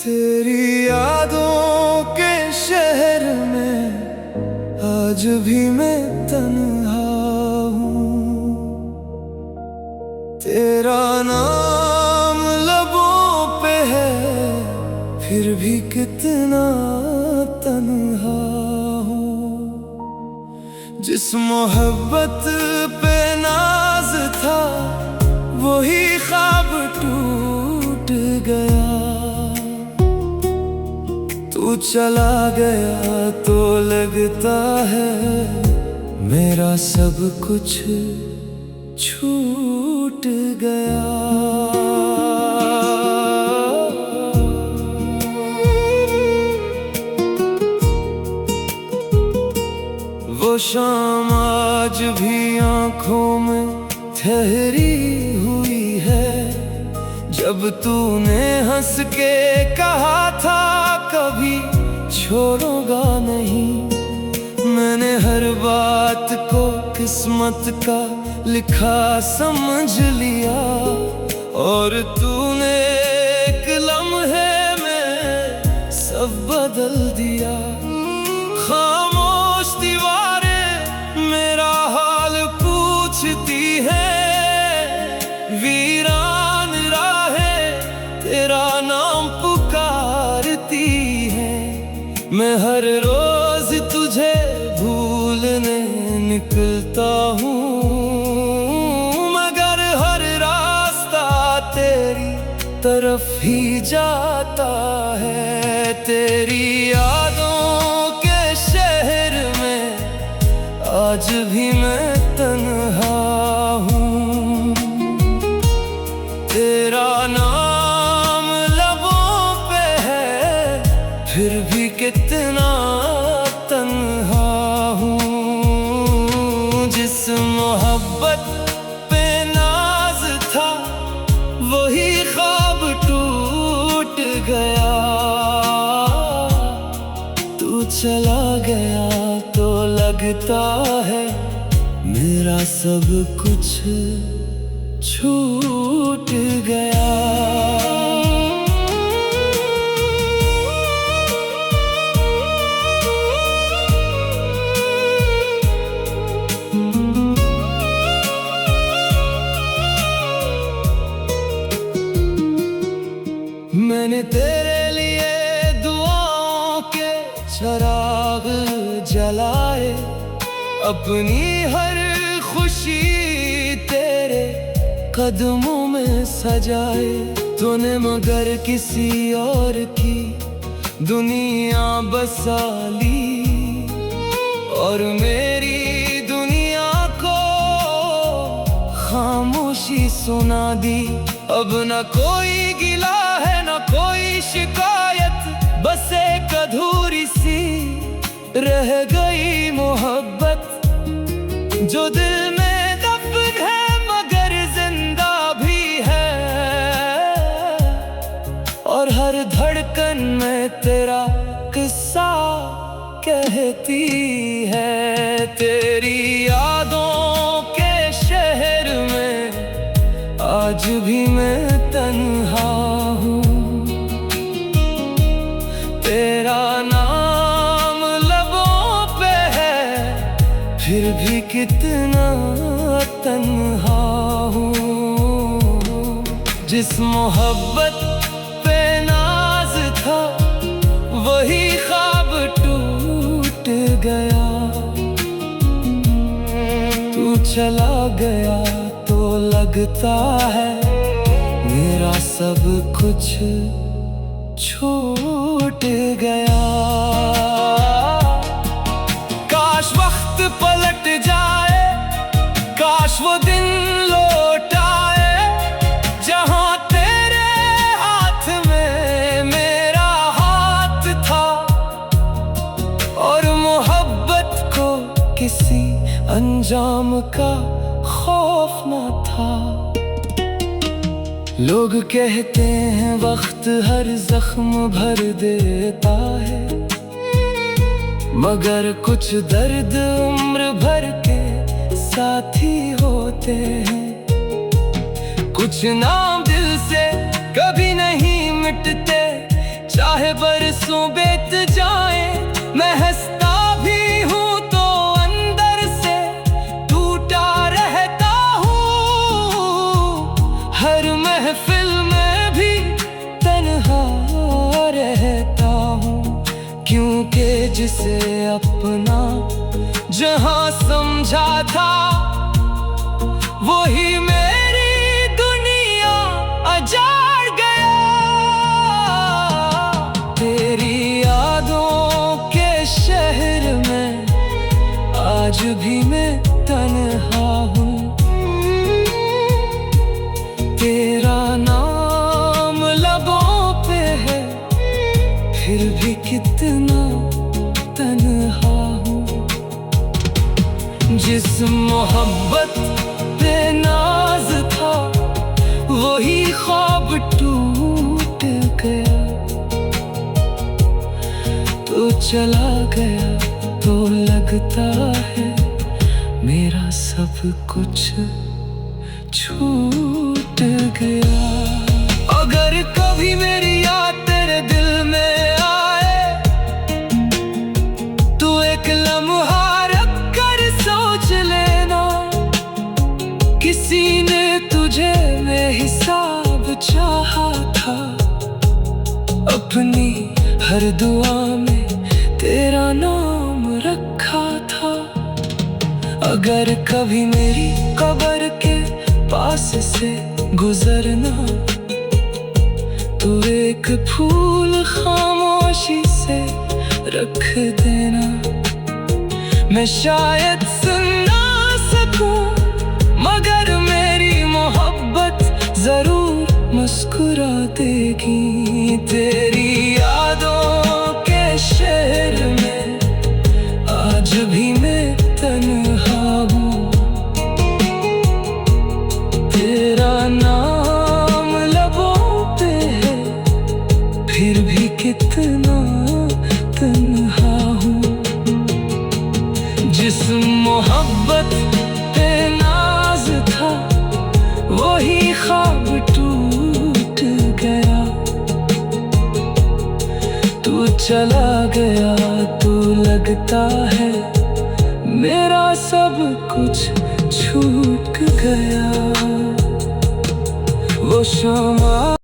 तेरी यादों के शहर में आज भी मैं तन्हा हूँ। तेरा नाम लबों पे है फिर भी कितना तन्हा हूँ। जिस मोहब्बत पे नाज था वही ख्वाब टूट गया। तू चला गया तो लगता है मेरा सब कुछ छूट गया। वो शाम आज भी आंखों में ठहरी हुई है जब तूने हंस के कहा था कभी छोड़ूंगा नहीं। मैंने हर बात को किस्मत का लिखा समझ लिया और तूने एक लम्हे में सब बदल दिया। खामोश दीवारें मेरा हाल पूछती है, वीरान राहें तेरा नाम पुकारती है। मैं हर रोज तुझे भूलने निकलता हूँ मगर हर रास्ता तेरी तरफ ही जाता है। तेरी यादों के शहर में आज भी मैं तन्हा हूँ। तेरा नाम लबों पे है फिर भी कितना तन्हा हूँ। जिस मोहब्बत पे नाज था वही ख्वाब टूट गया। तू चला गया तो लगता है मेरा सब कुछ छूट गया। मैंने तेरे लिए दुआओं के चिराग जलाए, अपनी हर खुशी तेरे कदमों में सजाए। तूने मगर किसी और की दुनिया बसा ली और मेरी दुनिया को खामोशी सुना दी। अब न कोई गिला है न कोई शिकायत, बस एक अधूरी सी रह गई मोहब्बत जो दिल में दफन है मगर जिंदा भी है। और हर धड़कन में तेरा किस्सा कहती है। तेरी यादों के शहर में आज भी मैं तन्हा हूँ। तेरा नाम लबों पे है फिर भी कितना तन्हा हूँ। जिस मोहब्बत पे नाज था वही ख्वाब टूट गया। तू चला गया तो लगता है मेरा सब कुछ छूट गया। काश वक्त पलट जाए, काश वो दिन लौट आए जहां तेरे हाथ में मेरा हाथ था और मोहब्बत को किसी अंजाम का खौफ न था। लोग कहते हैं वक्त हर जख्म भर देता है मगर कुछ दर्द उम्र भर के साथी होते हैं। कुछ नाम दिल से कभी नहीं मिटते, चाहे बरसों बीत जाए, मैं हंसता भी हूँ तो अंदर से टूटा रहता हूँ। हर महफिल में भी तन्हा रहता हूँ, क्योंकि जिसे अपना जहाँ समझा था वही मेरी दुनिया अजाड़ गया। तेरी यादों के शहर में आज भी मैं तन्हा हूँ। तेरा नाम लबों पे है, फिर भी कितना तन्हा हूँ। जिस मोहब्बत पे नाज था वही ख्वाब टूट गया। तो चला गया तो लगता है मेरा सब कुछ छूट गया। अगर कभी मेरी याद तेरे दिल में आए तो एक लम्हा किसी ने तुझे बेहिसाब चाहा था। अपनी हर दुआ में तेरा नाम रखा था। अगर कभी मेरी कब्र के पास से गुजरना तो एक फूल खामोशी से रख देना। मैं शायद सुन ना सकूं मगर मेरी मोहब्बत जरूर मुस्कुरा देगी। तेरी यादों के शहर में आज भी मैं तन्हा हूँ। तेरा नाम लबों पे है, फिर भी कितना तन्हा हूँ। जिस मोहब्बत वही ख्वाब टूट गया। तू चला गया तो लगता है मेरा सब कुछ छूट गया। वो शमा